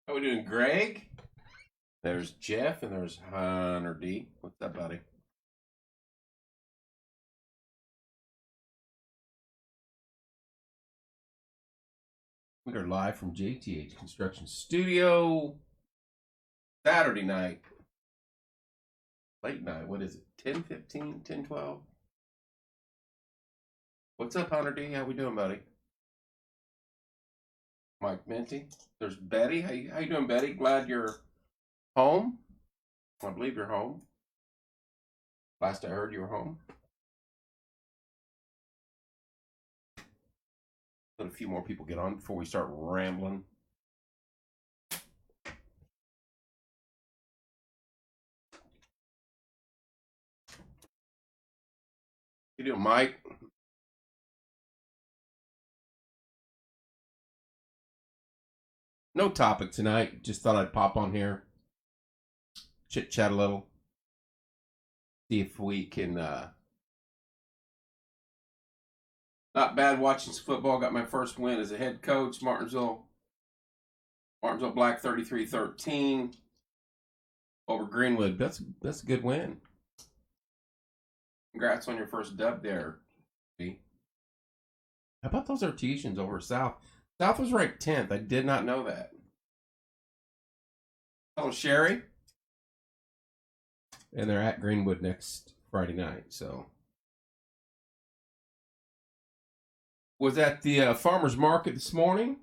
How we doing, Greg? There's Jeff and there's Hunter D. What's up, buddy? We are live from JTH Construction Studio. Saturday night. Late night. What is it? 10:15, 10:12? What's up, Hunter D? How we doing, buddy? Mike Minty. There's Betty. How you doing, Betty? Glad you're home. I believe you're home. Last I heard, you were home. Let a few more people get on before we start rambling. How you doing, Mike? No topic tonight. Just thought I'd pop on here, chit chat a little, see if we can. Not bad watching some football. Got my first win as a head coach. Martinsville Black 33-13 over Greenwood. That's a good win. Congrats on your first dub there. How about those Artesians over South? South was ranked 10th. I did not know that. Hello, Sherry. And they're at Greenwood next Friday night. So, was at the farmer's market this morning.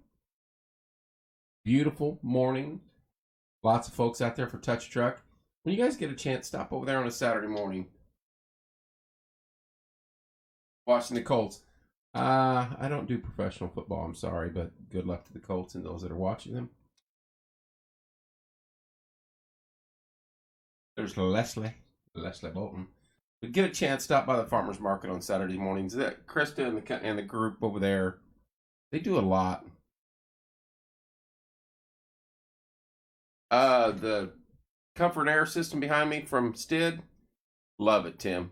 Beautiful morning. Lots of folks out there for Touch Truck. When you guys get a chance, stop over there on a Saturday morning. Watching the Colts. I don't do professional football, I'm sorry, but good luck to the Colts and those that are watching them. There's Leslie Bolton. But get a chance, stop by the farmer's market on Saturday mornings. Krista and the group over there, they do a lot. The comfort air system behind me from Stid, love it, Tim.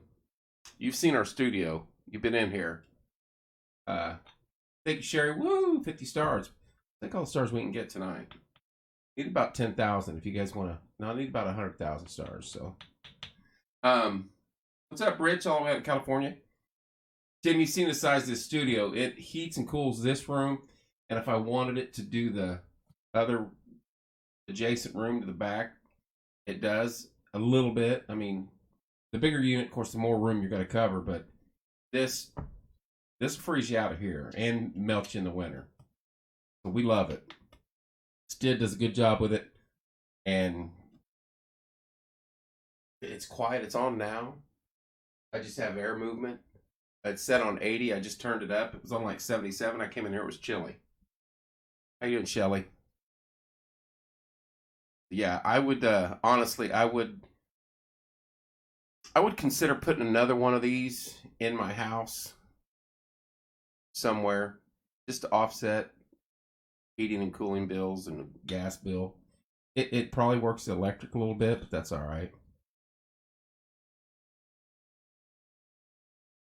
You've seen our studio. You've been in here. Thank you, Sherry. Woo, 50 stars. Think all the stars we can get tonight. Need about 10,000 if you guys want to. No, I need about 100,000 stars. So, what's up, Rich? All the way out in California. Tim, you've seen the size of this studio. It heats and cools this room, and if I wanted it to do the other adjacent room to the back, it does a little bit. I mean, the bigger unit, of course, the more room you're going to cover, but this frees you out of here and melts you in the winter. So we love it. Stid does a good job with it, and it's quiet. It's on now. I just have air movement. It's set on 80. I just turned it up. It was on like 77. I came in here. It was chilly. How you doing, Shelly? Yeah, I would honestly, I would consider putting another one of these in my house somewhere just to offset heating and cooling bills and gas bill. It probably works the electric a little bit, but that's all right.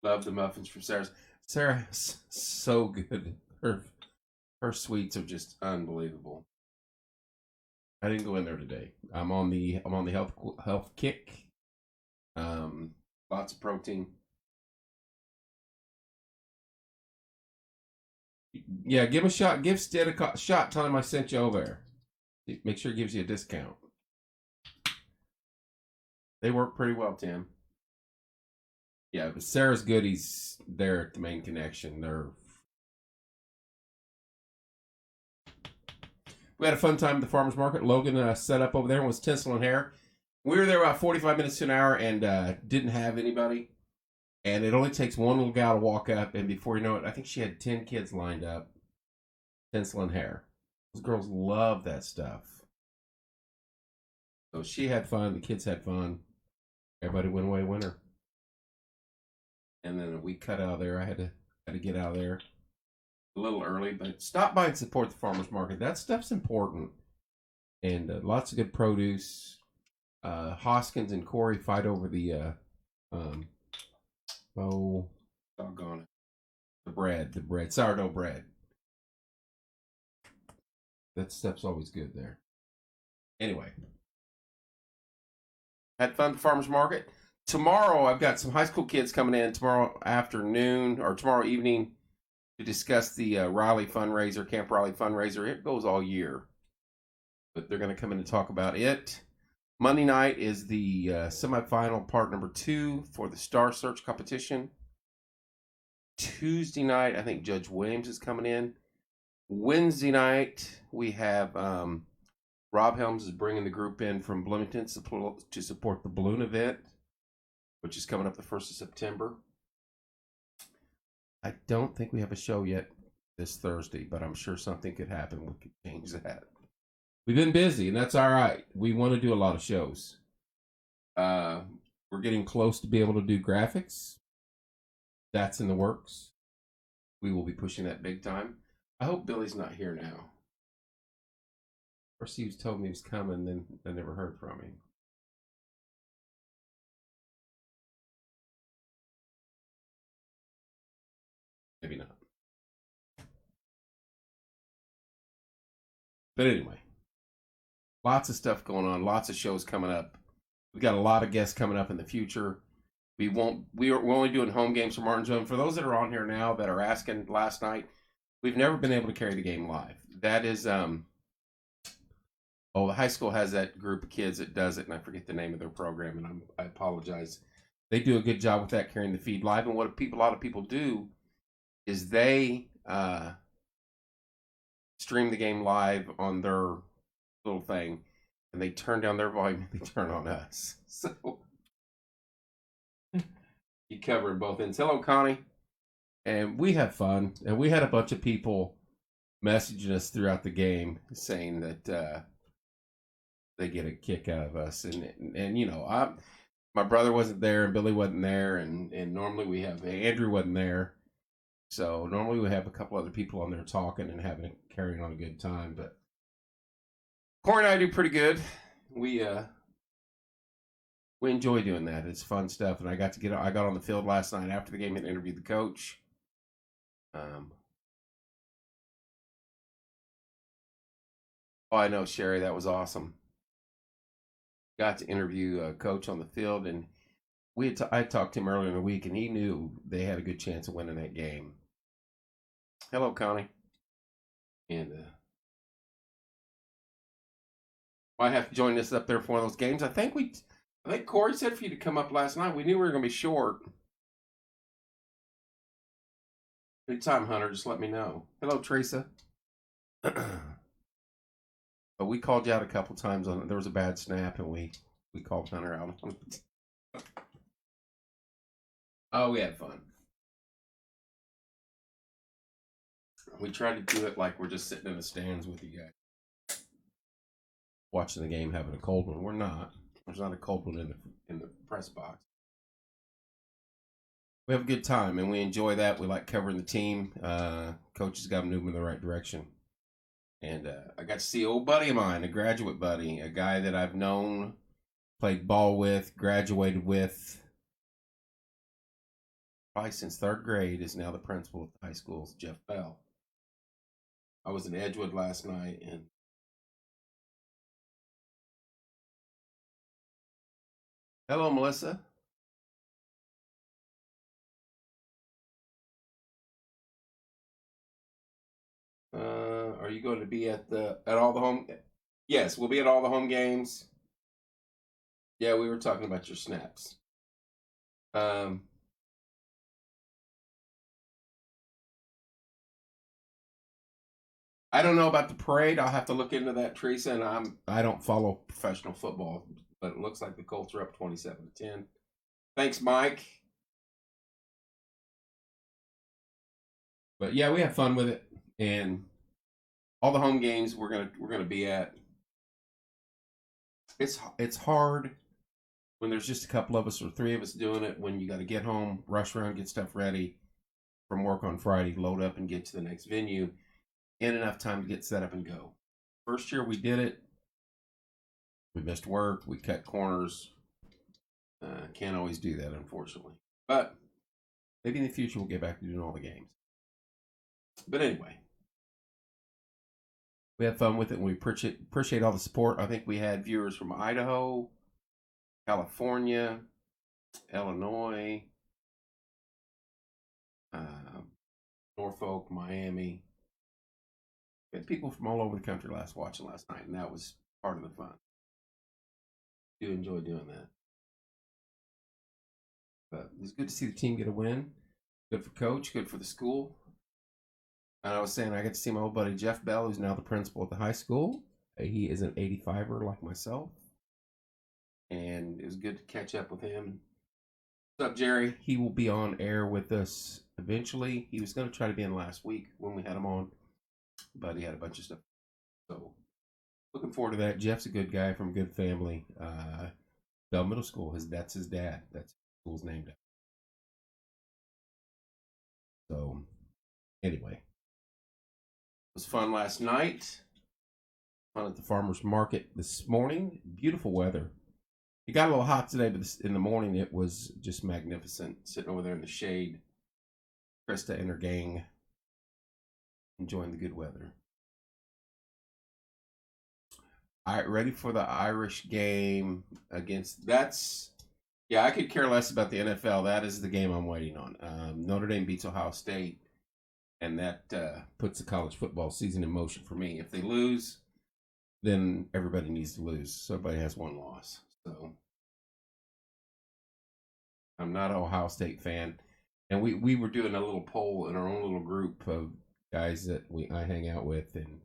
Love the muffins from Sarah's. Sarah's so good. Her sweets are just unbelievable. I didn't go in there today. I'm on the health kick. Lots of protein. Yeah, give him a shot. Give Stead a shot. Tell him I sent you over there. Make sure he gives you a discount. They work pretty well, Tim. Yeah, but Sarah's Goodies, they're at the main connection. We had a fun time at the farmer's market. Logan set up over there and was tinseling hair. We were there about 45 minutes to an hour and didn't have anybody. And it only takes one little gal to walk up, and before you know it, I think she had 10 kids lined up tinseling hair. Those girls love that stuff. So she had fun. The kids had fun. Everybody went away winner. And then we cut out of there. I had to get out of there a little early, but stop by and support the farmer's market. That stuff's important. And lots of good produce. Hoskins and Corey fight over the doggone it. The bread, sourdough bread. That stuff's always good there. Anyway, had fun at the farmer's market. Tomorrow, I've got some high school kids coming in tomorrow afternoon or tomorrow evening to discuss the Riley fundraiser, Camp Riley fundraiser. It goes all year, but they're going to come in and talk about it. Monday night is the semifinal part number 2 for the Star Search competition. Tuesday night, I think Judge Williams is coming in. Wednesday night, we have Rob Helms is bringing the group in from Bloomington to support the balloon event, which is coming up the 1st of September. I don't think we have a show yet this Thursday, but I'm sure something could happen. We could change that. We've been busy, and that's all right. We want to do a lot of shows. We're getting close to be able to do graphics. That's in the works. We will be pushing that big time. I hope Billy's not here now. First he was told me he was coming, then I never heard from him. Maybe not. But anyway, lots of stuff going on, lots of shows coming up. We got a lot of guests coming up in the future. We're only doing home games for Martinsville. And for those that are on here now that are asking last night, we've never been able to carry the game live. That is, the high school has that group of kids that does it, and I forget the name of their program, and I apologize. They do a good job with that, carrying the feed live. And what a lot of people do is they stream the game live on their little thing, and they turn down their volume and they turn on us. So you cover both ends. Hello, Connie. And we have fun. And we had a bunch of people messaging us throughout the game saying that they get a kick out of us. And you know, my brother wasn't there and Billy wasn't there. And normally we have Andrew wasn't there. So normally we have a couple other people on there talking and carrying on a good time. But Corey and I do pretty good. We enjoy doing that. It's fun stuff. And I got on the field last night after the game and interviewed the coach. I know, Sherry, that was awesome. Got to interview a coach on the field, and I talked to him earlier in the week, and he knew they had a good chance of winning that game. Hello, Connie. And might have to join us up there for one of those games. I think Corey said for you to come up last night. We knew we were going to be short. Anytime, Hunter, just let me know. Hello, Teresa. But we called you out a couple times on it. There was a bad snap, and we called Hunter out on it. Oh, we had fun. We tried to do it like we're just sitting in the stands with you guys, watching the game, having a cold one. We're not. There's not a cold one in the press box. We have a good time, and we enjoy that. We like covering the team. Coaches got to move in the right direction. And I got to see an old buddy of mine, a graduate buddy, a guy that I've known, played ball with, graduated with, probably since 3rd grade, is now the principal of the high school, Jeff Bell. I was in Edgewood last night, and hello, Melissa. Are you going to be at all the home? Yes, we'll be at all the home games. Yeah, we were talking about your snaps. I don't know about the parade. I'll have to look into that, Teresa. And I don't follow professional football, but it looks like the Colts are up 27-10. Thanks, Mike. But yeah, we have fun with it, and all the home games we're gonna be at. It's hard when there's just a couple of us or 3 of us doing it. When you got to get home, rush around, get stuff ready from work on Friday, load up, and get to the next venue in enough time to get set up and go. First year we did it. We missed work. We cut corners. Can't always do that, unfortunately. But maybe in the future we'll get back to doing all the games. But anyway, We had fun with it, and we appreciate all the support. I think we had viewers from Idaho, California, Illinois, uh, Norfolk, Miami. We had people from all over the country watching last night, and that was part of the fun. Do enjoy doing that. But it was good to see the team get a win. Good for coach, good for the school. And I was saying I got to see my old buddy Jeff Bell, who's now the principal at the high school. He is an 85er like myself. And it was good to catch up with him. What's up, Jerry? He will be on air with us eventually. He was going to try to be in last week when we had him on, but he had a bunch of stuff. So looking forward to that. Jeff's a good guy from a good family. Bell Middle School, that's his dad. That's what the school's named after. So anyway, it was fun last night. Fun at the farmer's market this morning. Beautiful weather. It got a little hot today, but in the morning it was just magnificent. Sitting over there in the shade. Krista and her gang enjoying the good weather. All right, ready for the Irish game against... Yeah, I could care less about the NFL. That is the game I'm waiting on. Notre Dame beats Ohio State, and that puts the college football season in motion for me. If they lose, then everybody needs to lose. So everybody has one loss. So I'm not an Ohio State fan. And we were doing a little poll in our own little group of guys that I hang out with, and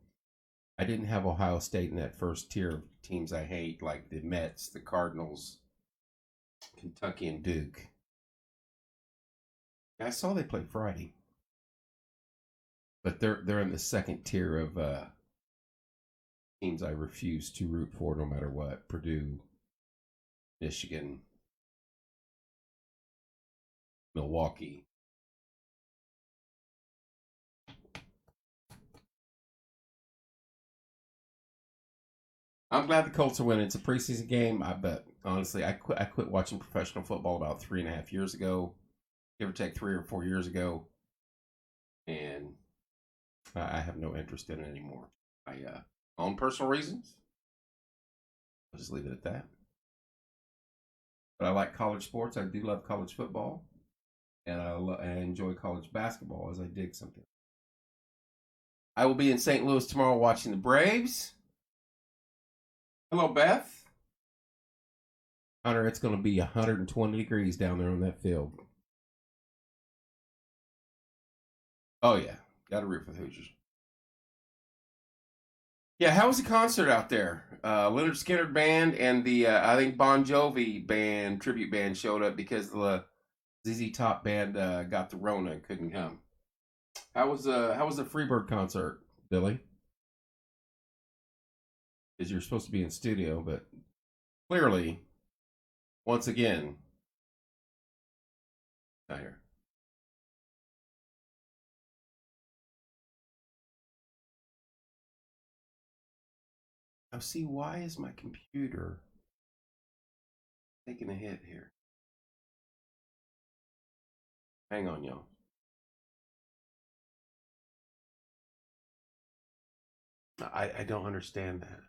I didn't have Ohio State in that first tier of teams I hate, like the Mets, the Cardinals, Kentucky, and Duke. I saw they played Friday, but they're in the second tier of teams I refuse to root for no matter what. Purdue, Michigan, Milwaukee. I'm glad the Colts are winning. It's a preseason game. I bet, honestly, I quit watching professional football about 3.5 years ago, give or take 3 or 4 years ago, and I have no interest in it anymore. On personal reasons, I'll just leave it at that. But I like college sports. I do love college football, and I enjoy college basketball as I dig something. I will be in St. Louis tomorrow watching the Braves. Hello, Beth. Hunter, it's going to be 120 degrees down there on that field. Oh, yeah. Got to root for the Hoosiers. Yeah, how was the concert out there? Leonard Skinner band and the, I think, Bon Jovi band, tribute band showed up because the ZZ Top band got the Rona and couldn't come. How was the Freebird concert, Billy? Because you're supposed to be in studio, but clearly, once again, not here. Now, see, why is my computer taking a hit here? Hang on, y'all. I don't understand that.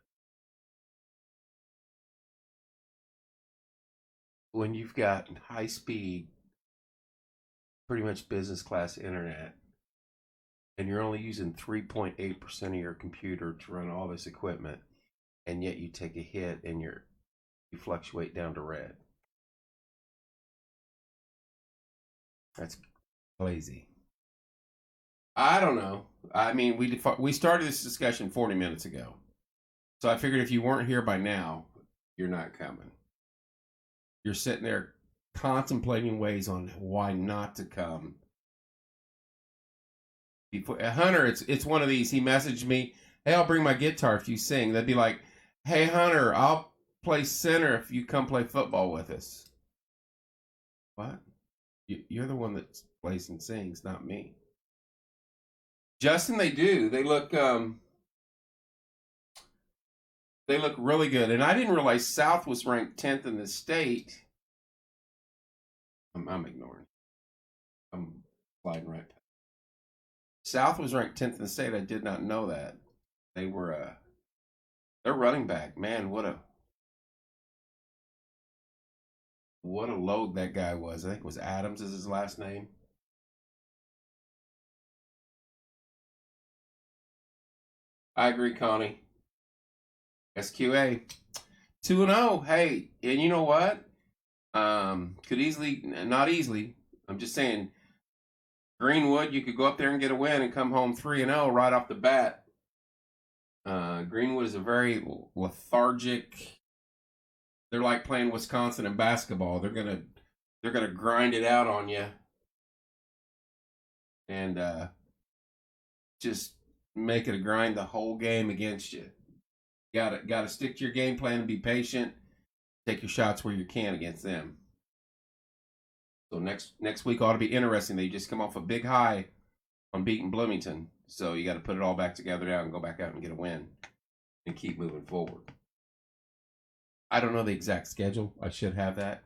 When you've got high speed, pretty much business class internet, and you're only using 3.8% of your computer to run all this equipment, and yet you take a hit and you fluctuate down to red. That's crazy. I don't know. I mean, we started this discussion 40 minutes ago. So I figured if you weren't here by now, you're not coming. You're sitting there contemplating ways on why not to come. Hunter, it's one of these. He messaged me, "Hey, I'll bring my guitar if you sing." They'd be like, "Hey, Hunter, I'll play center if you come play football with us." What? You're the one that plays and sings, not me. Justin, they do. They look really good. And I didn't realize South was ranked 10th in the state. I'm ignoring. I'm sliding right past. South was ranked 10th in the state. I did not know that. They were their running back, man, what a load that guy was. I think it was Adams is his last name. I agree, Connie. SQA 2-0. Hey, and you know what? Could easily, not easily. I'm just saying, Greenwood, you could go up there and get a win and come home 3-0 right off the bat. Greenwood is a very lethargic. They're like playing Wisconsin in basketball. They're gonna grind it out on you, and just make it a grind the whole game against you. Gotta stick to your game plan and be patient. Take your shots where you can against them. So next week ought to be interesting. They just come off a big high on beating Bloomington, so you got to put it all back together now and go back out and get a win and keep moving forward. I don't know the exact schedule. I should have that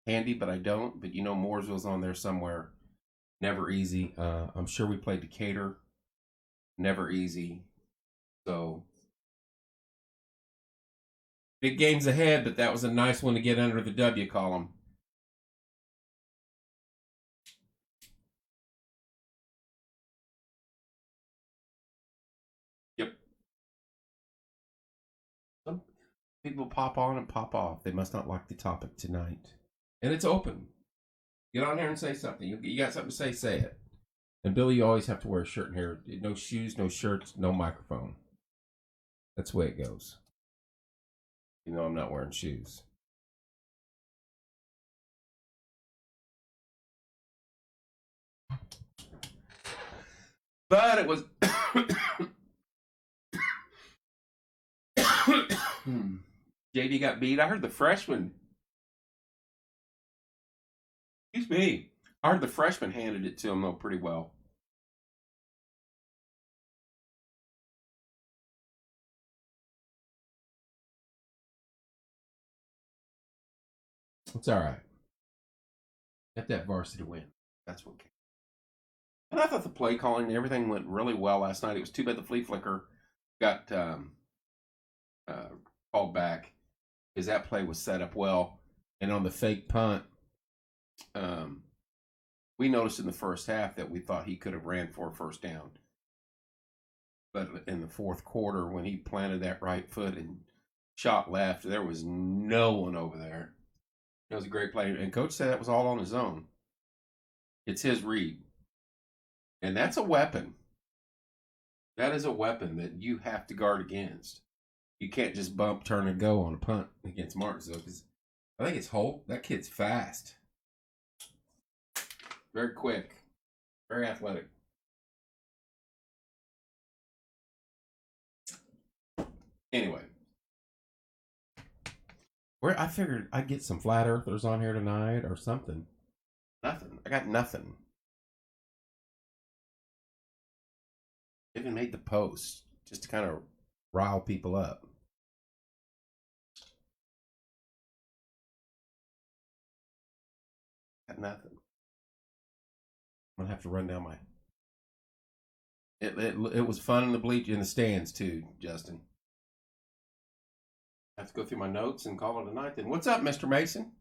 handy, but I don't. But you know, Mooresville's on there somewhere. Never easy. I'm sure we played Decatur. Never easy. So big games ahead, but that was a nice one to get under the W column. Yep. Some people pop on and pop off. They must not like the topic tonight. And it's open. Get on here and say something. You got something to say it. And Billy, you always have to wear a shirt in here. No shoes, no shirts, no microphone. That's the way it goes. You know I'm not wearing shoes. But it was... JD got beat. I heard the freshman... Excuse me. I heard the freshman handed it to him, though, pretty well. It's all right. Got that varsity win. That's what came. And I thought the play calling and everything went really well last night. It was too bad the flea flicker got called back because that play was set up well. And on the fake punt, we noticed in the first half that we thought he could have ran for a first down. But in the fourth quarter, when he planted that right foot and shot left, there was no one over there. It was a great play. And Coach said that was all on his own. It's his read. And that's a weapon. That is a weapon that you have to guard against. You can't just bump, turn, and go on a punt against Martinsville. Because I think it's Holt. That kid's fast. Very quick. Very athletic. Anyway. I figured I'd get some flat earthers on here tonight or something. Nothing. I got nothing. Even made the post just to kind of rile people up. Got nothing. I'm gonna have to run down my. It was fun in the bleach in the stands too, Justin. I have to go through my notes and call it a night then. What's up, Mr. Mason?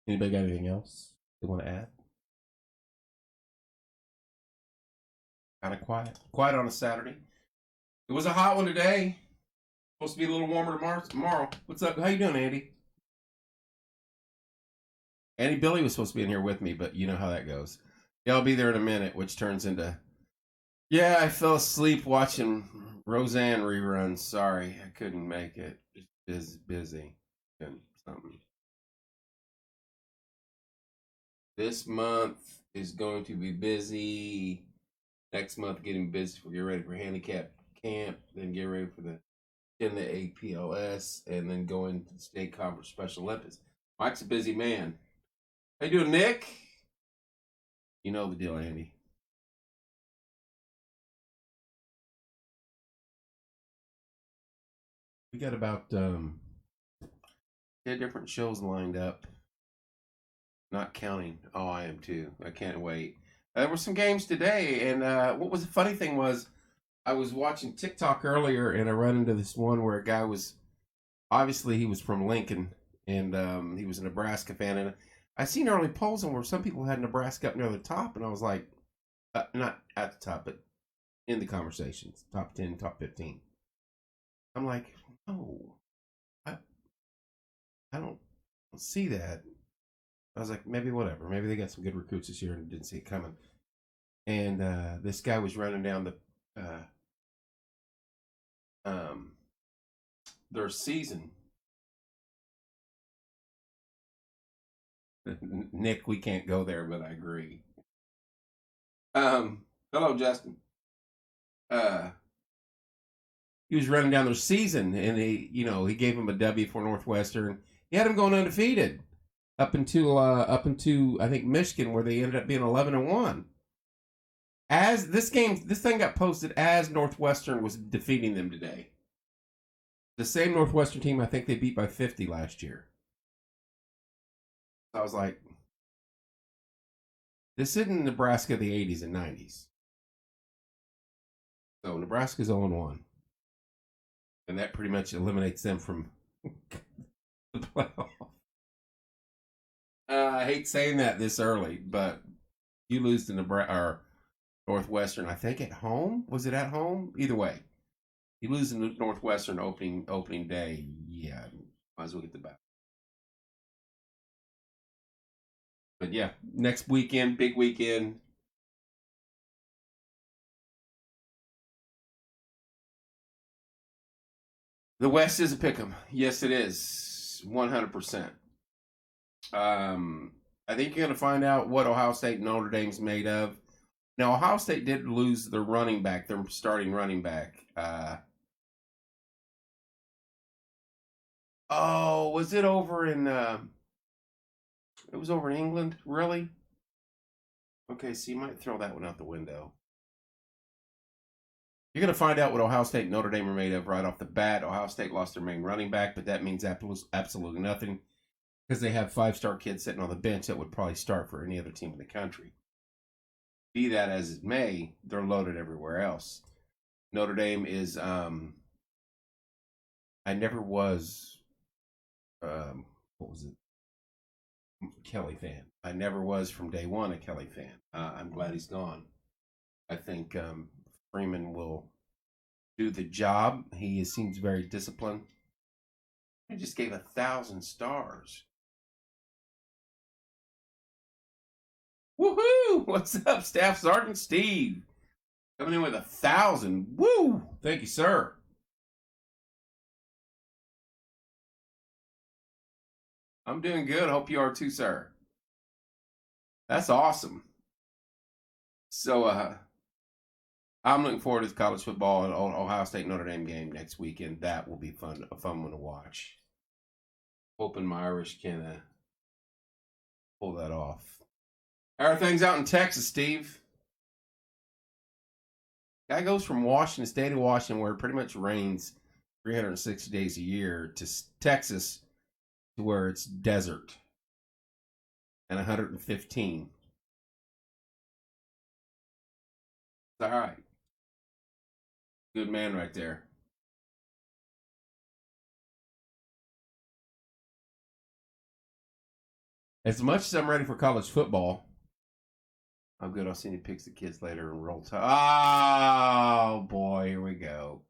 Anybody got anything else they want to add? Kind of quiet. Quiet on a Saturday. It was a hot one today. Supposed to be a little warmer tomorrow. What's up? How you doing, Andy? Andy Billy was supposed to be in here with me, but you know how that goes. Yeah, I'll be there in a minute, which turns into, yeah, I fell asleep watching Roseanne reruns. Sorry, I couldn't make it. Just busy and something. This month is going to be busy. Next month, getting busy for get ready for handicap camp, then get ready for the in the APLS, and then going to the state conference Special Olympics. Mike's a busy man. How you doing, Nick? You know the deal, Andy. We got about 10 different shows lined up. Not counting. Oh, I am too. I can't wait. There were some games today, and what was the funny thing was I was watching TikTok earlier, and I run into this one where a guy was obviously he was from Lincoln, and he was a Nebraska fan, and I seen early polls on where some people had Nebraska up near the top, and I was like, not at the top, but in the conversations, top 10, top 15. I'm like, no, I, I don't see that. I was like, maybe whatever. Maybe they got some good recruits this year and didn't see it coming. And this guy was running down their season. Nick, we can't go there, but I agree. Hello, Justin. He was running down their season, and he gave him a W for Northwestern. He had him going undefeated up into I think Michigan, where they ended up being 11-1. As this thing got posted as Northwestern was defeating them today. The same Northwestern team I think they beat by 50 last year. I was like, this isn't Nebraska of the 80s and 90s. So Nebraska's 0-1. And that pretty much eliminates them from the playoff. I hate saying that this early, but you lose to Nebraska or Northwestern, I think at home. Was it at home? Either way, you lose to Northwestern opening day. Yeah, might as well get the back. But yeah, next weekend, big weekend. The West is a pick'em. Yes, it is. 100%. I think you're going to find out what Ohio State and Notre Dame's made of. Now, Ohio State did lose their running back, their starting running back. Was it over in... it was over in England? Really? Okay, so you might throw that one out the window. You're going to find out what Ohio State and Notre Dame are made of right off the bat. Ohio State lost their main running back, but that means absolutely nothing because they have 5-star kids sitting on the bench that would probably start for any other team in the country. Be that as it may, they're loaded everywhere else. Notre Dame is, I never was, what was it? Kelly fan. I never was from day one a Kelly fan. I'm glad he's gone. I think Freeman will do the job. He seems very disciplined. I just gave 1,000 stars. Woohoo! What's up, Staff Sergeant Steve? Coming in with 1,000. Woo! Thank you, sir. I'm doing good. Hope you are too, sir. That's awesome. So, I'm looking forward to the college football and Ohio State Notre Dame game next weekend. That will be a fun one to watch. Hoping my Irish can pull that off. How are things out in Texas, Steve? Guy goes from Washington, state of Washington, where it pretty much rains 360 days a year, to Texas, to where it's desert and 115. All right. Good man right there. As much as I'm ready for college football, I'm good. I'll send you pics of kids later and roll tide. Oh, boy. Here we go.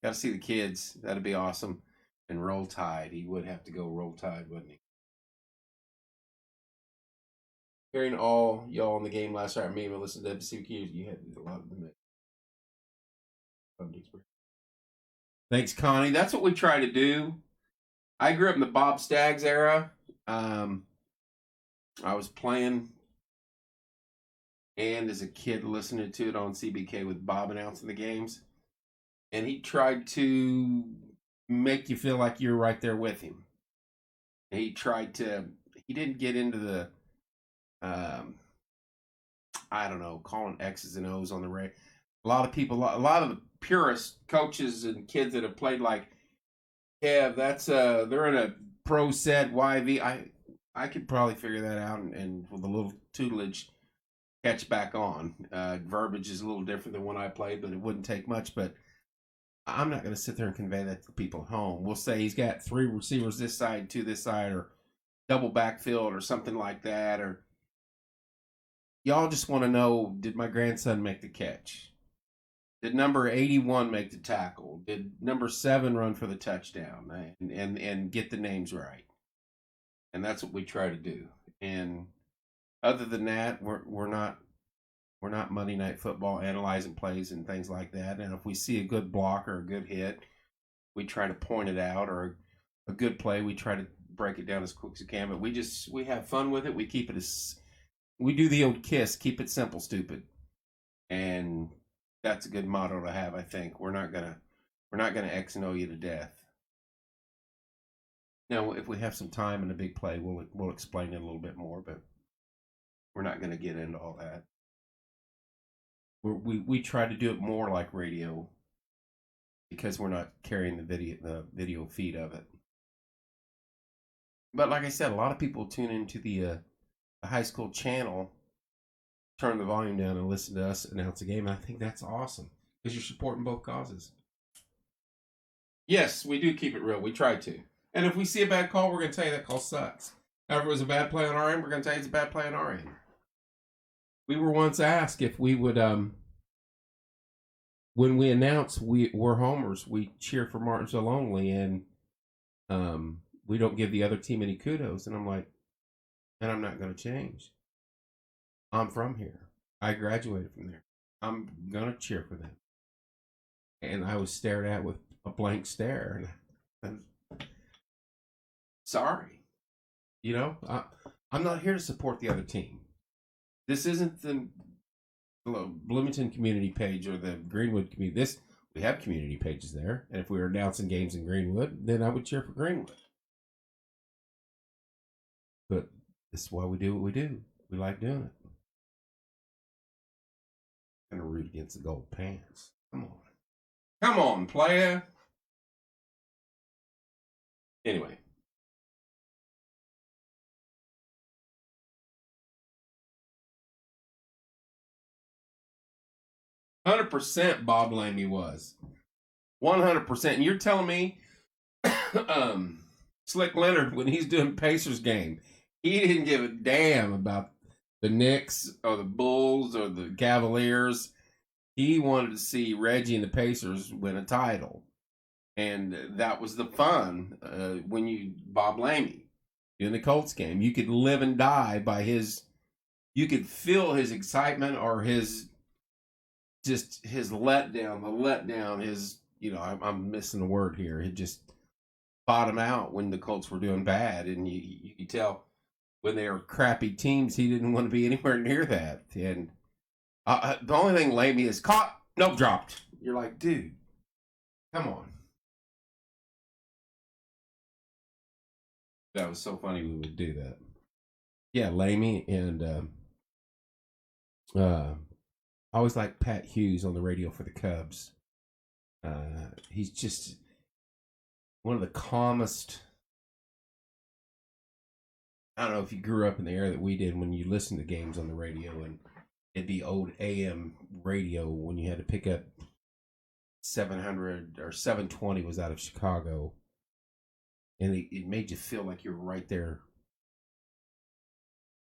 Got to see the kids. That'd be awesome. And roll tide. He would have to go roll tide, wouldn't he? Hearing all y'all in the game last night, me and listen to WCQ, you had a lot of them. Thanks, Connie. That's what we try to do. I grew up in the Bob Staggs era. I was playing and as a kid listening to it on CBK with Bob announcing the games. And he tried to make you feel like you're right there with him. He didn't get into the, I don't know, calling X's and O's on the radio. A lot of the purist coaches and kids that have played like, yeah, that's, they're in a pro set YV. I could probably figure that out and with a little tutelage catch back on. Verbiage is a little different than when I played, but it wouldn't take much. But I'm not going to sit there and convey that to people at home. We'll say he's got 3 receivers this side, 2 this side, or double backfield or something like that. Or y'all just want to know, did my grandson make the catch? Did number 81 make the tackle? Did number 7 run for the touchdown? And get the names right. And that's what we try to do. And other than that, we're not Monday Night Football analyzing plays and things like that. And if we see a good block or a good hit, we try to point it out, or a good play, we try to break it down as quick as we can. But we have fun with it. We keep it we do the old KISS, keep it simple, stupid. And that's a good motto to have, I think. We're not gonna X and O you to death. Now, if we have some time in a big play, we'll explain it a little bit more, but we're not going to get into all that. We try to do it more like radio because we're not carrying the video feed of it. But like I said, a lot of people tune into the high school channel, turn the volume down, and listen to us announce a game. And I think that's awesome because you're supporting both causes. Yes, we do keep it real. We try to. And if we see a bad call, we're going to tell you that call sucks. If it was a bad play on our end, we're going to tell you it's a bad play on our end. We were once asked if we would, when we announce we're homers, we cheer for Martinsville only, and we don't give the other team any kudos. And I'm like, and I'm not going to change. I'm from here. I graduated from there. I'm going to cheer for them. And I was stared at with a blank stare. And sorry. You know, I'm not here to support the other team. This isn't the Bloomington community page or the Greenwood community. We have community pages there. And if we were announcing games in Greenwood, then I would cheer for Greenwood. But this is why we do what we do. We like doing it. I'm going to root against the gold pants. Come on. Come on, playa. Anyway. "100% Bob Lamy was. 100%. And you're telling me Slick Leonard, when he's doing Pacers game, he didn't give a damn about the Knicks or the Bulls or the Cavaliers. He wanted to see Reggie and the Pacers win a title. And that was the fun Bob Lamy, in the Colts game. You could live and die by you could feel his excitement or his letdown, I'm missing the word here. It just bottomed out when the Colts were doing bad. And you could tell when they were crappy teams, he didn't want to be anywhere near that. And the only thing Lamy is caught, nope, dropped. You're like, dude, come on. That was so funny we would do that. Yeah, Lamy and I always like Pat Hughes on the radio for the Cubs. He's just one of the calmest. I don't know if you grew up in the era that we did when you listened to games on the radio, and it'd be old AM radio when you had to pick up 700 or 720 was out of Chicago. And it made you feel like you were right there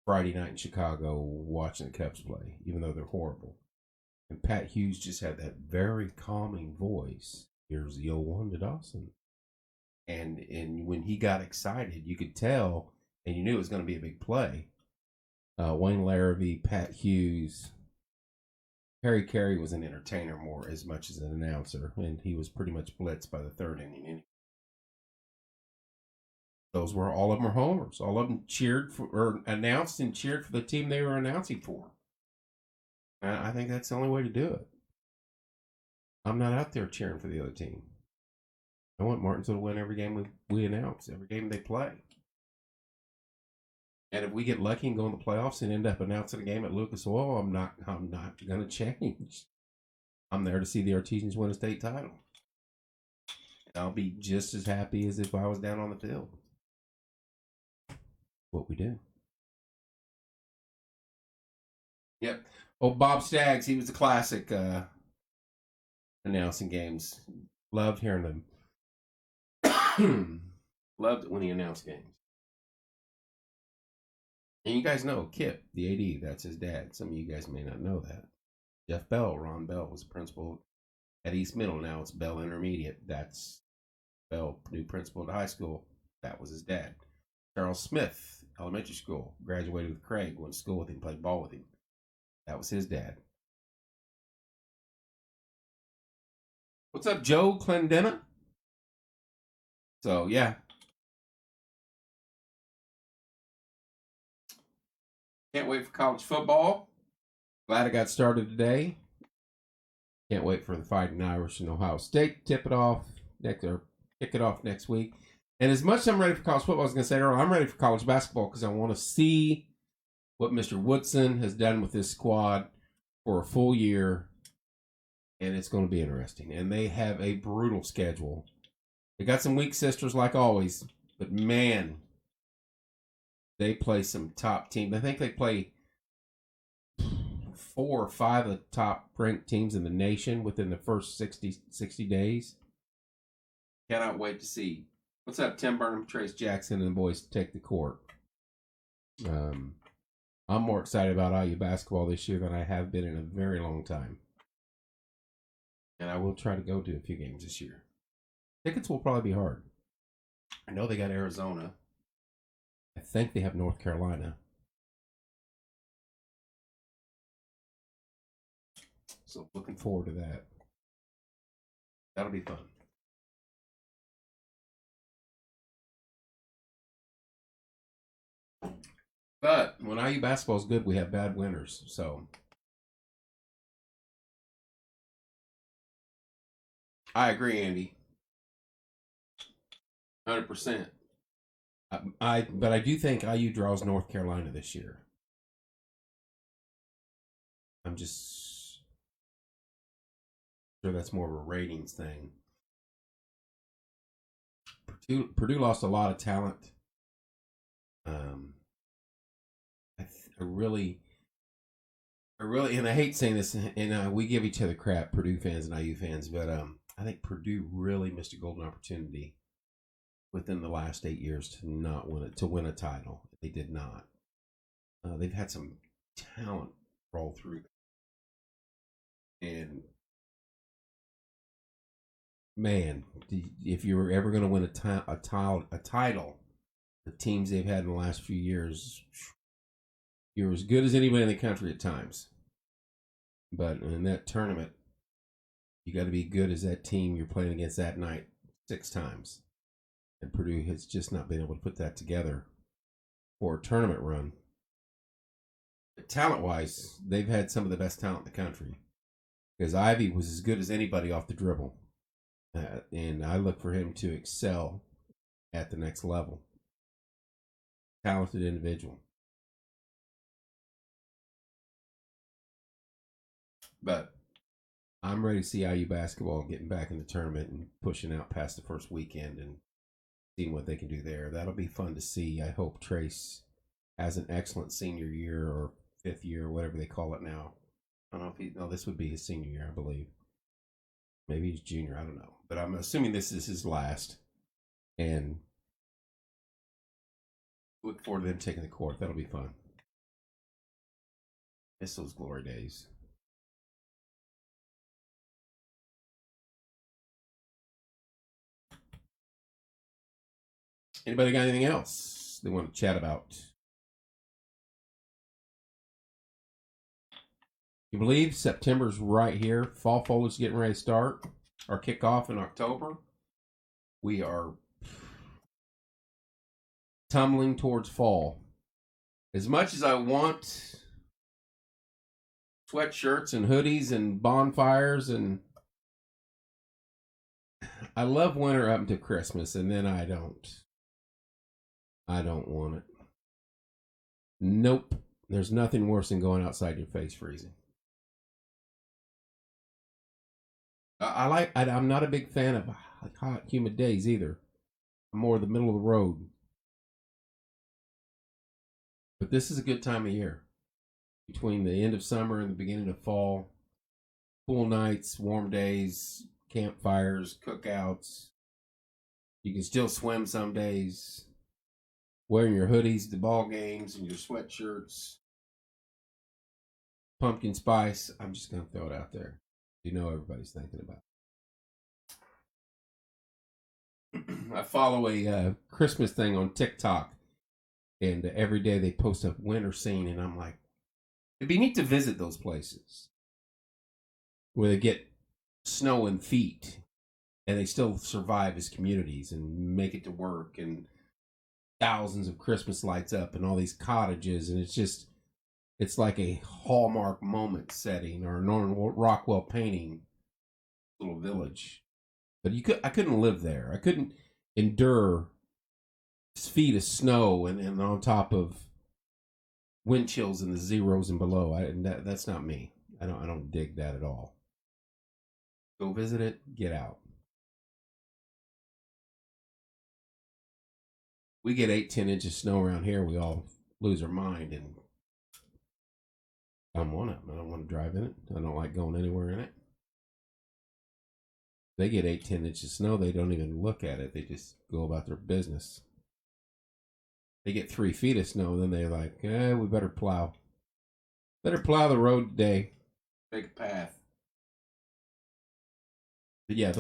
Friday night in Chicago watching the Cubs play, even though they're horrible. And Pat Hughes just had that very calming voice. Here's the 0-1 to Dawson. And when he got excited, you could tell, and you knew it was going to be a big play. Wayne Larrabee, Pat Hughes, Harry Carey was an entertainer more as much as an announcer, and he was pretty much blitzed by the third inning. Those were all of them were homers. All of them cheered for, or announced and cheered for the team they were announcing for. And I think that's the only way to do it. I'm not out there cheering for the other team. I want Martinsville to win every game we announce, every game they play. And if we get lucky and go in the playoffs and end up announcing a game at Lucas Oil, I'm not going to change. I'm there to see the Artesians win a state title. And I'll be just as happy as if I was down on the field. what we do. Yep. Oh, Bob Staggs, he was a classic announcing games. Loved hearing them. Loved it when he announced games. And you guys know Kip, the AD, that's his dad. Some of you guys may not know that. Jeff Bell, Ron Bell, was the principal at East Middle. Now it's Bell Intermediate. That's Bell, new principal at high school. That was his dad. Charles Smith, elementary school. Graduated with Craig, went to school with him, played ball with him. That was his dad. What's up, Joe Clendena? So, yeah. Can't wait for college football. Glad I got started today. Can't wait for the Fighting Irish and Ohio State to kick it off next week. And as much as I'm ready for college football, I was going to say earlier, I'm ready for college basketball because I want to see what Mr. Woodson has done with this squad for a full year. And it's going to be interesting. And they have a brutal schedule. They got some weak sisters like always. But man, they play some top teams. I think they play 4 or 5 of the top ranked teams in the nation within the first 60 days. Cannot wait to see. What's up, Tim Burnham, Trace Jackson, and the boys take the court. I'm more excited about IU basketball this year than I have been in a very long time. And I will try to go to a few games this year. Tickets will probably be hard. I know they got Arizona. I think they have North Carolina. So looking forward to that. That'll be fun. But when IU basketball is good, we have bad winners. So I agree, Andy. 100%. But I do think IU draws North Carolina this year. I'm just sure that's more of a ratings thing. Purdue lost a lot of talent. I really, and I hate saying this, and we give each other crap, Purdue fans and IU fans, but I think Purdue really missed a golden opportunity within the last 8 years to win a title. They did not. They've had some talent roll through, and man, if you were ever going to win a title, the teams they've had in the last few years, you're as good as anybody in the country at times. But in that tournament, you got to be good as that team you're playing against that night 6 times. And Purdue has just not been able to put that together for a tournament run. But talent-wise, they've had some of the best talent in the country. Because Ivy was as good as anybody off the dribble. And I look for him to excel at the next level. Talented individual. But I'm ready to see IU basketball getting back in the tournament and pushing out past the first weekend and seeing what they can do there. That'll be fun to see. I hope Trace has an excellent senior year or 5th year, or whatever they call it now. I don't know if this would be his senior year, I believe. Maybe he's junior, I don't know. But I'm assuming this is his last. And look forward to them taking the court. That'll be fun. Miss those glory days. Anybody got anything else they want to chat about? You believe September's right here. Fall foliage getting ready to start. Our kickoff in October. We are tumbling towards fall. As much as I want sweatshirts and hoodies and bonfires, and I love winter up until Christmas, and then I don't want it. Nope. There's nothing worse than going outside your face freezing. I'm not a big fan of hot, humid days either. I'm more the middle of the road. But this is a good time of year. Between the end of summer and the beginning of fall, cool nights, warm days, campfires, cookouts. You can still swim some days. Wearing your hoodies to ball games and your sweatshirts. Pumpkin spice. I'm just going to throw it out there. You know everybody's thinking about it. I follow a Christmas thing on TikTok. And every day they post a winter scene. And I'm like, it'd be neat to visit those places. Where they get snow in feet. And they still survive as communities and make it to work. And thousands of Christmas lights up and all these cottages. And it's like a Hallmark moment setting or a Norman Rockwell painting little village. But I couldn't live there. I couldn't endure feet of snow and on top of wind chills in the zeros and below. That's not me. I don't dig that at all. Go visit it, get out. We get 8-10 inches of snow around here, we all lose our mind, and I don't want it. I don't want to drive in it. I don't like going anywhere in it. They get 8-10 inches of snow, they don't even look at it. They just go about their business. They get 3 feet of snow, then they're like, we better plow. Better plow the road today. Make a path. But yeah,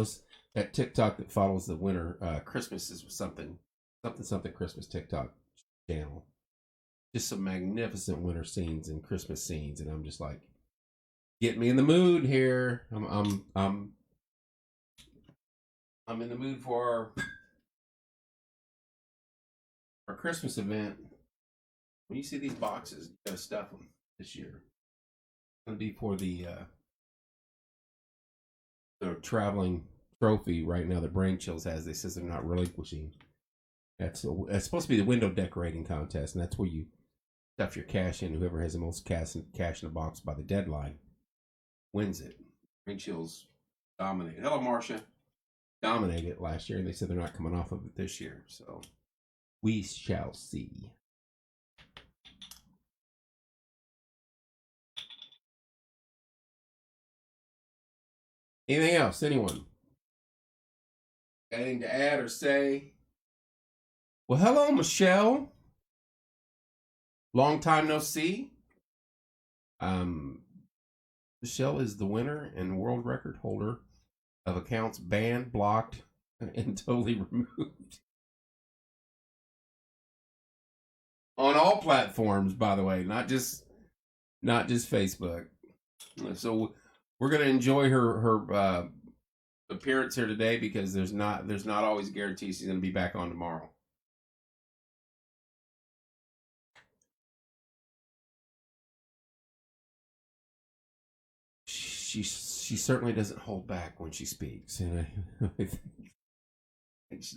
that TikTok that follows the winter Christmas is something Christmas TikTok channel. Just some magnificent winter scenes and Christmas scenes, and I'm just like, get me in the mood here. I'm in the mood for our Christmas event. When you see these boxes, you gotta stuff them this year. It's gonna be for the traveling trophy right now that Brain Chills has. They says they're not relinquishing. That's supposed to be the window decorating contest, and that's where you stuff your cash in. Whoever has the most cash in the box by the deadline wins it. Brain Chills dominated. Hello, Marcia. Dominated it last year, and they said they're not coming off of it this year. So we shall see. Anything else? Anyone? Anything to add or say? Well, hello, Michelle. Long time no see. Michelle is the winner and world record holder of accounts banned, blocked, and totally removed. On all platforms, by the way, not just Facebook. So we're gonna enjoy her appearance here today because there's not always a guarantee she's gonna be back on tomorrow. She certainly doesn't hold back when she speaks, and I think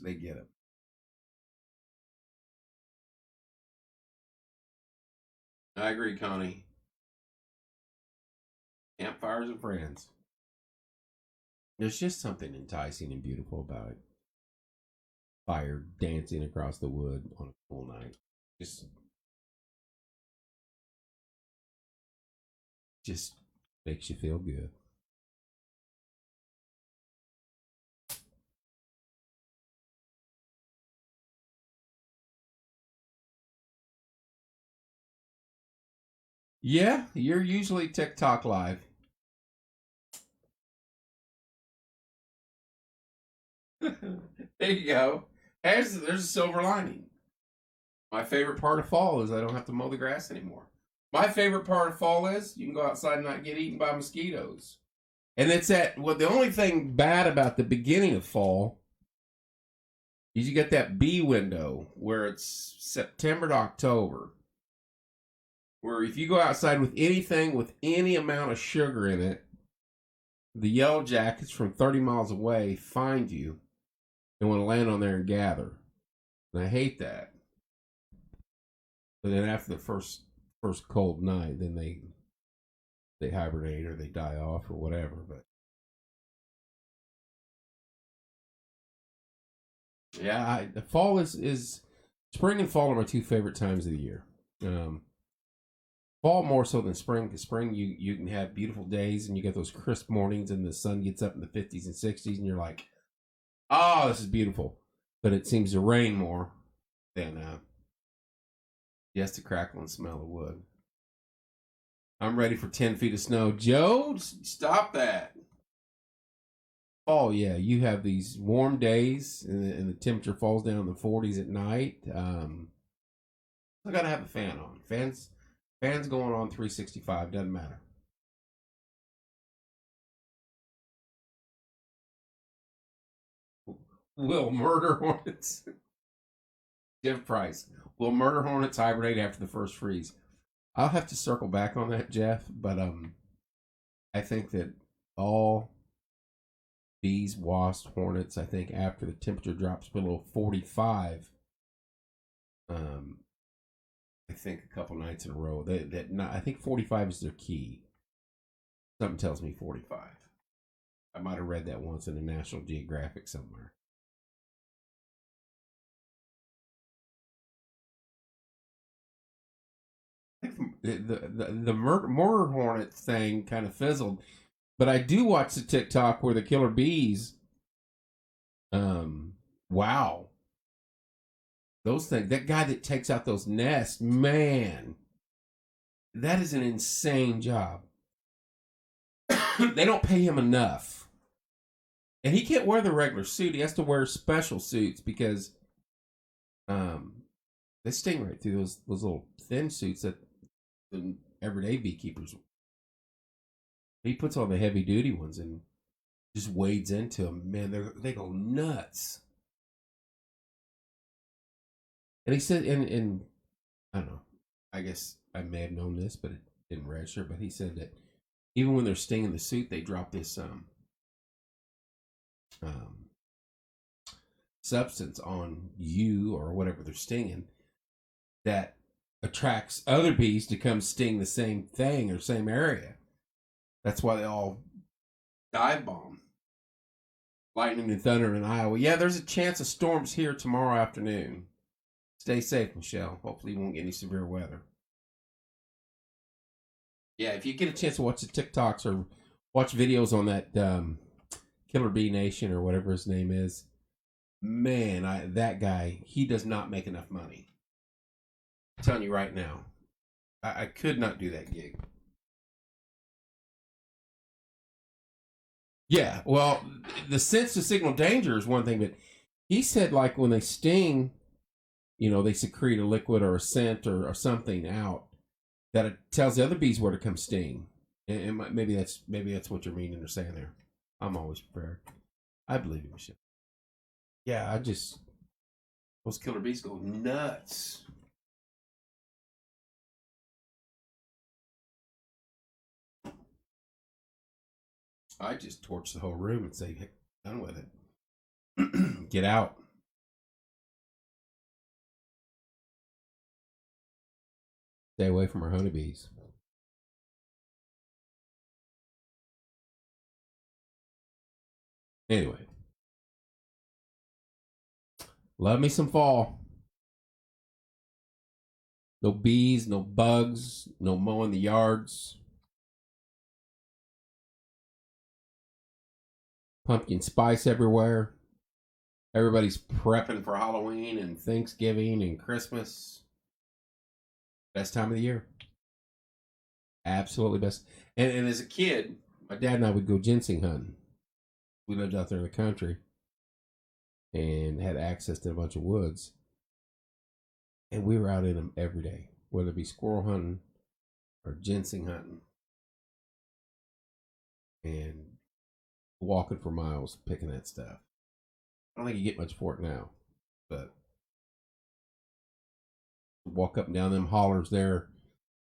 they get it. I agree, Connie. Campfires and friends. There's just something enticing and beautiful about it. Fire dancing across the wood on a cool night. Just makes you feel good. Yeah, you're usually TikTok live. There you go. There's a silver lining. My favorite part of fall is I don't have to mow the grass anymore. My favorite part of fall is you can go outside and not get eaten by mosquitoes. And the only thing bad about the beginning of fall is you get that bee window where it's September to October. Where if you go outside with anything with any amount of sugar in it, the yellow jackets from 30 miles away find you and want to land on there and gather. And I hate that. But then after the first cold night, then they hibernate or they die off or whatever. But yeah, the fall is spring and fall are my two favorite times of the year. Um, Fall more so than spring, because spring you can have beautiful days and you get those crisp mornings and the sun gets up in the 50s and 60s and you're like, oh, this is beautiful. But it seems to rain more than just the crackle and smell of wood. I'm ready for 10 feet of snow. Joe, stop that. Oh, yeah, you have these warm days and the temperature falls down in the 40s at night. I got to have a fan on. Fans going on 365, doesn't matter. Will murder hornets. Jeff Price. Will murder hornets hibernate after the first freeze? I'll have to circle back on that, Jeff, but I think that all bees, wasps, hornets, I think after the temperature drops below 45, I think a couple nights in a row, I think 45 is their key. Something tells me 45. I might have read that once in a National Geographic somewhere. I think the murder hornet thing kind of fizzled, but I do watch the TikTok where the killer bees. Wow, those things. That guy that takes out those nests, man, that is an insane job. They don't pay him enough, and he can't wear the regular suit. He has to wear special suits because they sting right through those little thin suits that the everyday beekeepers. He puts on the heavy duty ones and just wades into them. Man, they go nuts. And he said, and I don't know. I guess I may have known this, but it didn't register. But he said that even when they're stinging the suit, they drop this um, substance on you or whatever they're stinging that attracts other bees to come sting the same thing or same area. That's why they all dive bomb. Lightning and thunder in Iowa. Yeah, there's a chance of storms here tomorrow afternoon. Stay safe, Michelle. Hopefully you won't get any severe weather. Yeah, if you get a chance to watch the TikToks or watch videos on that Killer Bee Nation or whatever his name is, man, that guy, he does not make enough money. I'm telling you right now, I could not do that gig. Yeah, well, the sense to signal danger is one thing, but he said like when they sting, they secrete a liquid or a scent or something out that it tells the other bees where to come sting. And maybe that's what you're meaning or saying there. I'm always prepared. I believe you, Michelle. Yeah, those killer bees go nuts. I just torch the whole room and say, "Hey, done with it. Get out." Stay away from our honeybees. Anyway, love me some fall. No bees, no bugs, no mowing the yards. Pumpkin spice everywhere. Everybody's prepping for Halloween and Thanksgiving and Christmas. Best time of the year. Absolutely best. And as a kid, my dad and I would go ginseng hunting. We lived out there in the country and had access to a bunch of woods. And we were out in them every day, whether it be squirrel hunting or ginseng hunting. And walking for miles picking that stuff. I don't think you get much for it now, but walk up and down them hollers there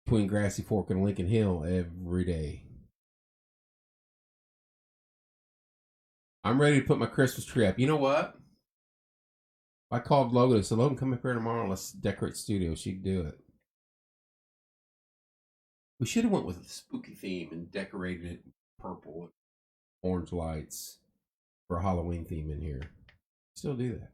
between Grassy Fork and Lincoln Hill every day. I'm ready to put my Christmas tree up. You know what? I called Logan and said, Logan, come up here tomorrow and let's decorate the studio. She'd do it. We should have went with a spooky theme and decorated it purple and orange lights for a Halloween theme in here. Still do that.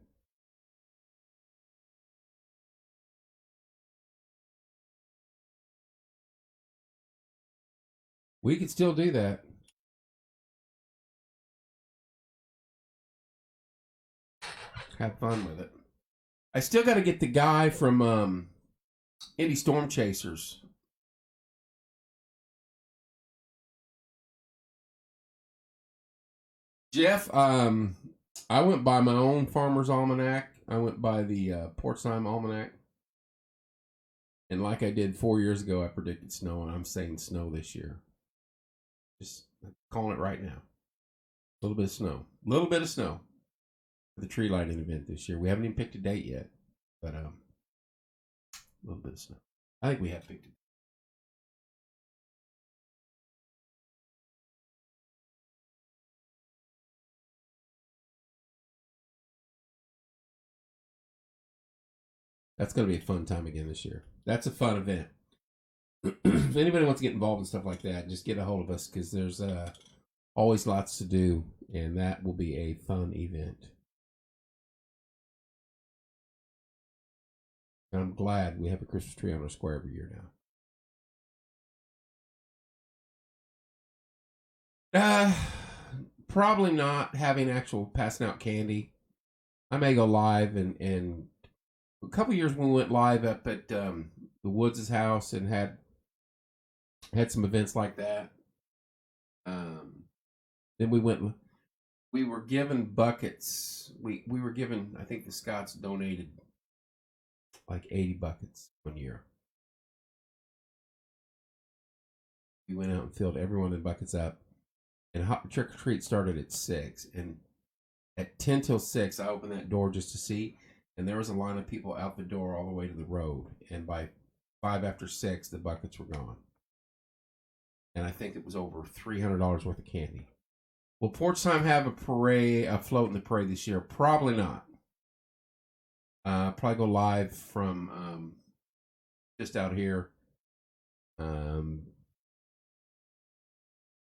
We could still do that. Have fun with it. I still got to get the guy from Indy Storm Chasers. Jeff, I went by my own Farmer's Almanac. I went by the Portsheim Almanac. And like I did 4 years ago, I predicted snow, and I'm saying snow this year. Just calling it right now. A little bit of snow. A little bit of snow for the tree lighting event this year. We haven't even picked a date yet, but a little bit of snow. I think we have picked it. That's going to be a fun time again this year. That's a fun event. If anybody wants to get involved in stuff like that, just get a hold of us because there's always lots to do, and that will be a fun event. And I'm glad we have a Christmas tree on our square every year now. Probably not having actual passing out candy. I may go live and a couple years when we went live up at the Woods' house and had some events like that. Then we were given buckets. We were given, I think the Scots donated like 80 buckets one year. We went out and filled every one of the buckets up. And trick or treat started at 6. And at 10 till 6, I opened that door just to see. And there was a line of people out the door all the way to the road. And by 5 after 6, the buckets were gone. And I think it was over $300 worth of candy. Will Portsheim have a parade, a float in the parade this year? Probably not. Probably go live from just out here.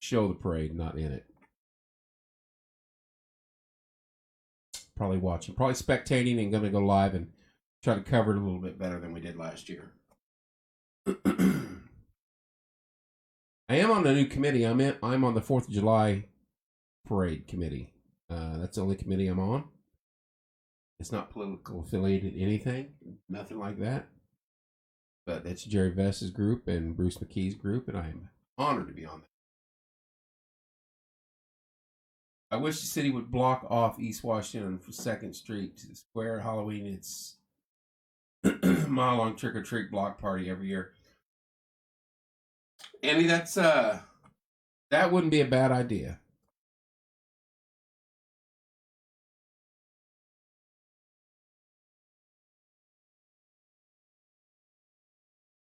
Show the parade, not in it. Probably watching, probably spectating, and going to go live and try to cover it a little bit better than we did last year. I am on a new committee. I'm on the 4th of July parade committee. That's the only committee I'm on. It's not political affiliated anything, nothing like that. But it's Jerry Vess's group and Bruce McKee's group, and I am honored to be on that. I wish the city would block off East Washington for 2nd Street to the square. Halloween, it's mile-long trick-or-treat block party every year. Andy, that wouldn't be a bad idea.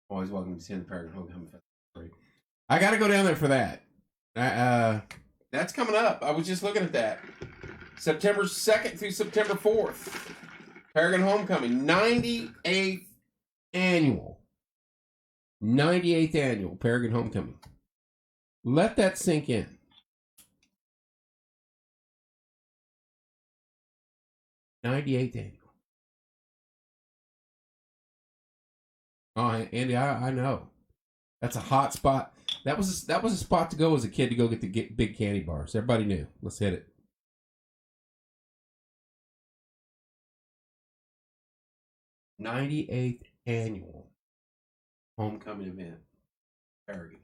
Always welcome to attend the Paragon Homecoming Festival. I got to go down there for that. That's coming up. I was just looking at that. September 2nd through September 4th. Paragon Homecoming. 98th annual. 98th annual Paragon Homecoming. Let that sink in. '98th annual. Oh, Andy, I know. That's a hot spot. That was a spot to go as a kid to go get the big candy bars. Everybody knew. Let's hit it. '98th annual homecoming event. Paragon.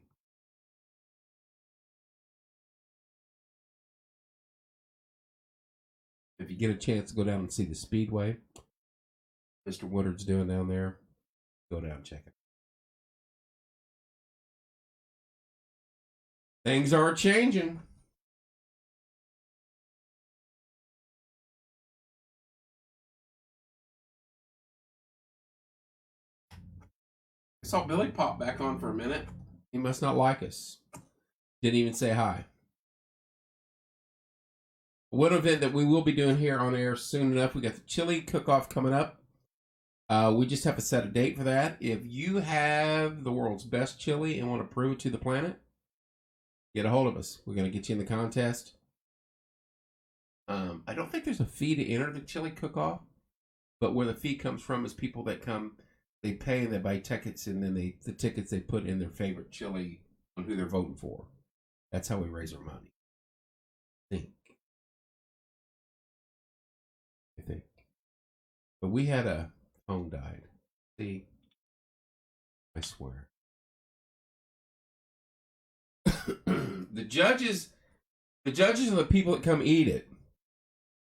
If you get a chance to go down and see the Speedway, Mr. Woodard's doing down there, go down and check it. Things are changing. I saw Billy pop back on for a minute. He must not like us. Didn't even say hi. One event that we will be doing here on air soon enough, we got the chili cook-off coming up. We just have to set a date for that. If you have the world's best chili and want to prove it to the planet, get a hold of us. We're going to get you in the contest. I don't think there's a fee to enter the chili cook-off, but where the fee comes from is people that come, they pay and they buy tickets, and then the tickets they put in their favorite chili on who they're voting for. That's how we raise our money. I think. But we had a phone died. See, I swear. the judges are the people that come eat it.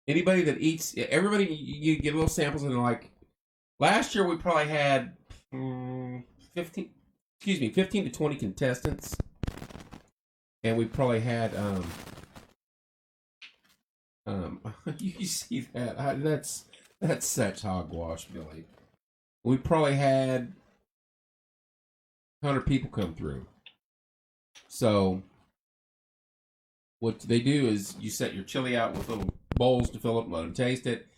Anybody that eats, everybody, you get little samples, and like last year we probably had 15 to 20 contestants, and we probably had you see that that's such hogwash, Billy. We probably had 100 people come through. So what they do is you set your chili out with little bowls to fill up, let them taste it.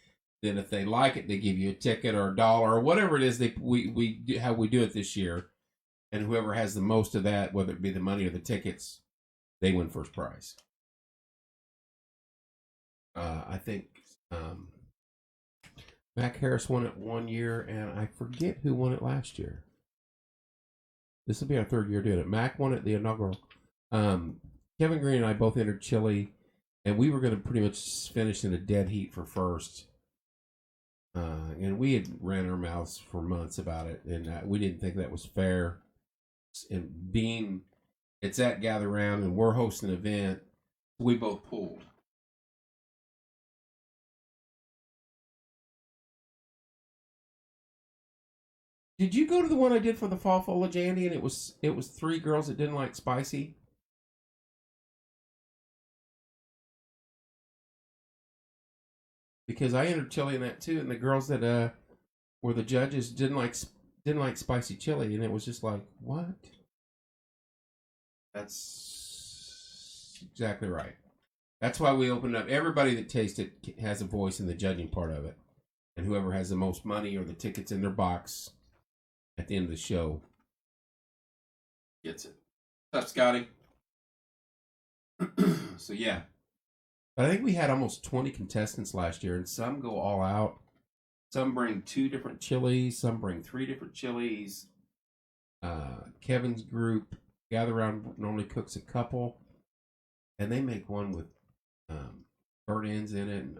Then if they like it, they give you a ticket or $1 or whatever it is. How we do it this year, and whoever has the most of that, whether it be the money or the tickets, they win first prize. I think Mac Harris won it one year, and I forget who won it last year. This will be our third year doing it. Mac won it the inaugural. Kevin Green and I both entered chili, and we were going to pretty much finish in a dead heat for first. And we had ran our mouths for months about it, and we didn't think that was fair. And being it's at Gather Round, and we're hosting an event, we both pulled. Did you go to the one I did for the Fall Foliage, Andy? And it was 3 girls that didn't like spicy. Because I entered chili in that too, and the girls that were the judges didn't like spicy chili, and it was just like, what? That's exactly right. That's why we opened up. Everybody that tastes it has a voice in the judging part of it, and whoever has the most money or the tickets in their box at the end of the show gets it. What's up, Scotty? So yeah. But I think we had almost 20 contestants last year, and some go all out. Some bring 2 different chilies. Some bring 3 different chilies. Kevin's group, Gather Round, normally cooks a couple, and they make one with burnt ends in it. And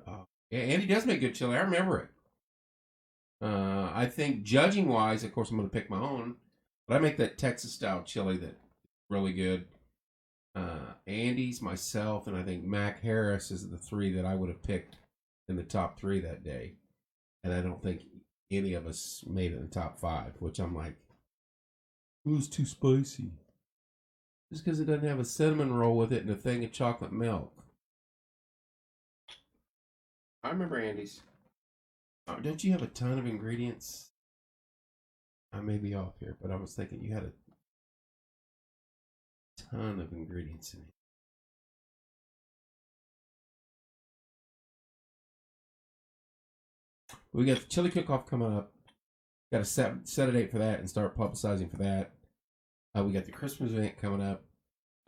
yeah, Andy does make good chili. I remember it. I think judging-wise, of course, I'm going to pick my own, but I make that Texas-style chili that's really good. Andy's, myself, and I think Mac Harris is the 3 that I would have picked in the top 3 that day. And I don't think any of us made it in the top 5, which I'm like, it was too spicy. Just because it doesn't have a cinnamon roll with it and a thing of chocolate milk. I remember Andy's. Don't you have a ton of ingredients? I may be off here, but I was thinking you had a ton of ingredients in it. We got the chili cook-off coming up. Got to set a date for that and start publicizing for that. We got the Christmas event coming up.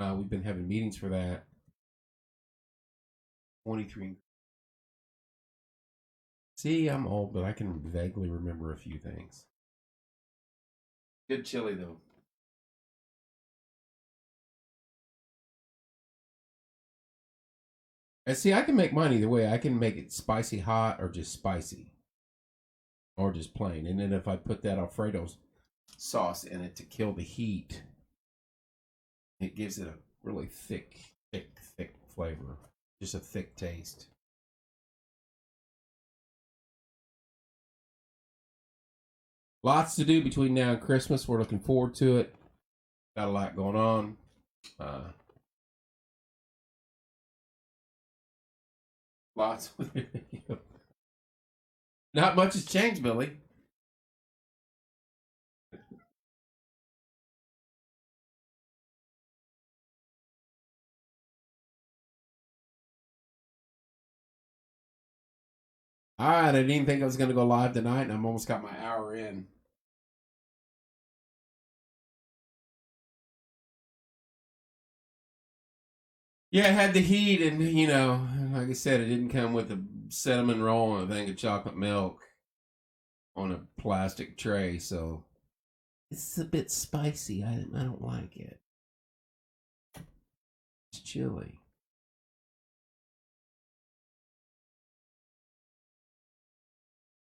We've been having meetings for that. 23. See, I'm old, but I can vaguely remember a few things. Good chili, though. And see, I can make mine either way. I can make it spicy hot or just spicy. Or just plain. And then if I put that Alfredo sauce in it to kill the heat, it gives it a really thick flavor. Just a thick taste. Lots to do between now and Christmas. We're looking forward to it. Got a lot going on. Lots. Not much has changed, Billy. All right, I didn't even think I was going to go live tonight, and I'm almost got my hour in. Yeah, it had the heat, and like I said, it didn't come with a cinnamon roll and a thing of chocolate milk on a plastic tray, so it's a bit spicy. I don't like it. chili.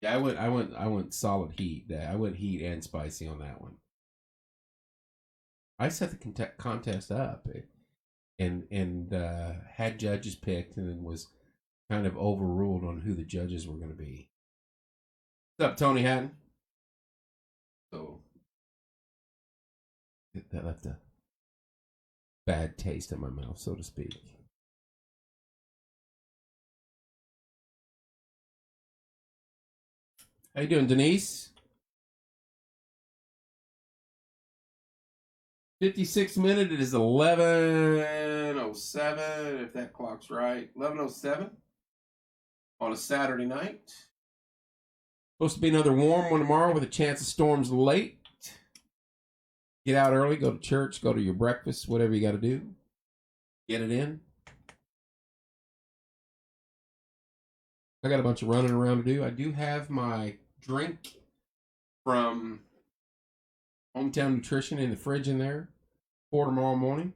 Yeah, I went solid heat. I went heat and spicy on that one. I set the contest up and had judges picked, and then was kind of overruled on who the judges were going to be. What's up, Tony Hatton? So that left a bad taste in my mouth, so to speak. How you doing, Denise? 56 minutes. It is 11:07, if that clock's right. 11:07 on a Saturday night. Supposed to be another warm one tomorrow with a chance of storms late. Get out early, go to church, go to your breakfast, whatever you got to do. Get it in. I got a bunch of running around to do. I do have my drink from Hometown Nutrition in the fridge in there for tomorrow morning.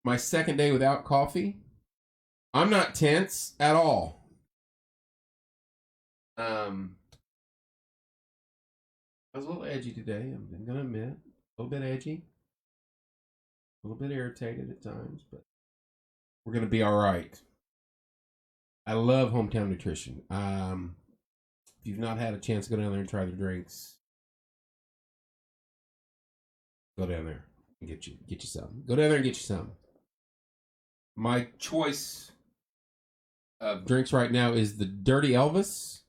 My second day without coffee. I'm not tense at all. I was a little edgy today, I'm going to admit. A little bit edgy. A little bit irritated at times, but we're going to be all right. I love Hometown Nutrition. If you've not had a chance to go down there and try the drinks, go down there and get you some. Go down there and get you some. My choice of drinks right now is the Dirty Elvis,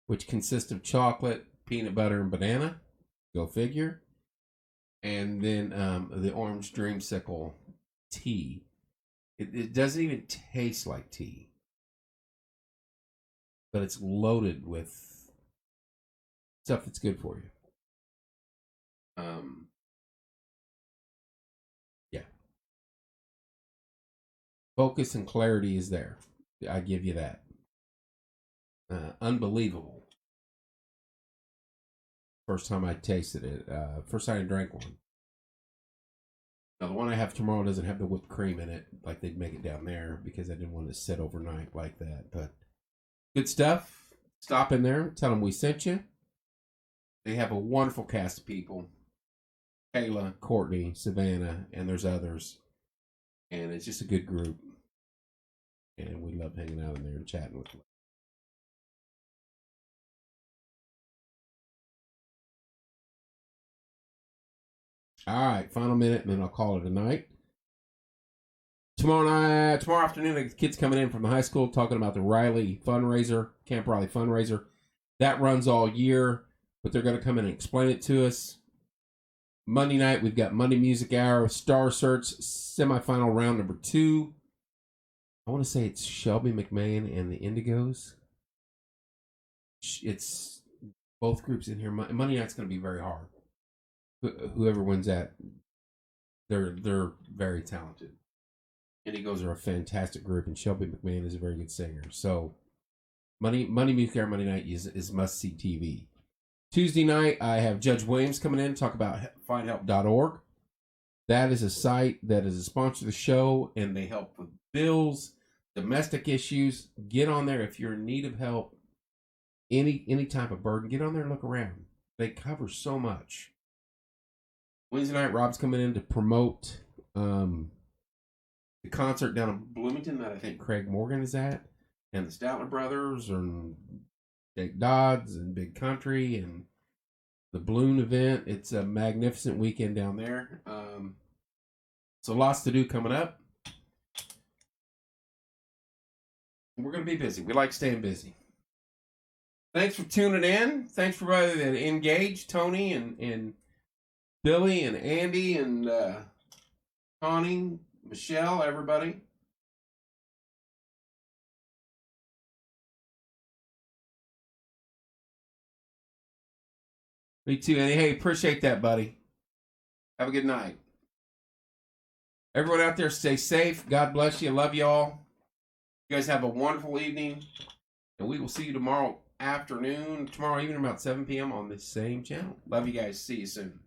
which consists of chocolate, peanut butter, and banana. Go figure. And then the Orange Dreamsicle tea. It doesn't even taste like tea, but it's loaded with stuff that's good for you. Yeah. Focus and clarity is there. I give you that. Unbelievable. First time I tasted it. First time I drank one. Now, the one I have tomorrow doesn't have the whipped cream in it like they'd make it down there because I didn't want to sit overnight like that. But good stuff. Stop in there. Tell them we sent you. They have a wonderful cast of people. Kayla, Courtney, Savannah, and there's others. And it's just a good group. And we love hanging out in there and chatting with them. All right, final minute, and then I'll call it a night. Tomorrow afternoon, the kids coming in from the high school talking about the Riley fundraiser, Camp Riley fundraiser. That runs all year, but they're going to come in and explain it to us. Monday night, we've got Monday Music Hour, Star Search, semifinal round number 2. I want to say it's Shelby McMahon and the Indigos. It's both groups in here. Monday night's going to be very hard. Whoever wins that, they're very talented. Indigos are a fantastic group, and Shelby McMahon is a very good singer. So, Monday Music Hour Monday night is must-see TV. Tuesday night, I have Judge Williams coming in to talk about findhelp.org. That is a site that is a sponsor of the show, and they help with bills, domestic issues. Get on there if you're in need of help. Any type of burden, get on there and look around. They cover so much. Wednesday night, Rob's coming in to promote the concert down in Bloomington that I think Craig Morgan is at, and the Statler Brothers, and Jake Dodds, and Big Country, and the Balloon event. It's a magnificent weekend down there. So lots to do coming up. We're going to be busy. We like staying busy. Thanks for tuning in. Thanks for everybody that engaged. Tony and Billy and Andy and Connie, Michelle, everybody. Me too, Andy. Hey, appreciate that, buddy. Have a good night. Everyone out there, stay safe. God bless you. Love you all. You guys have a wonderful evening. And we will see you tomorrow evening about 7 p.m. on this same channel. Love you guys. See you soon.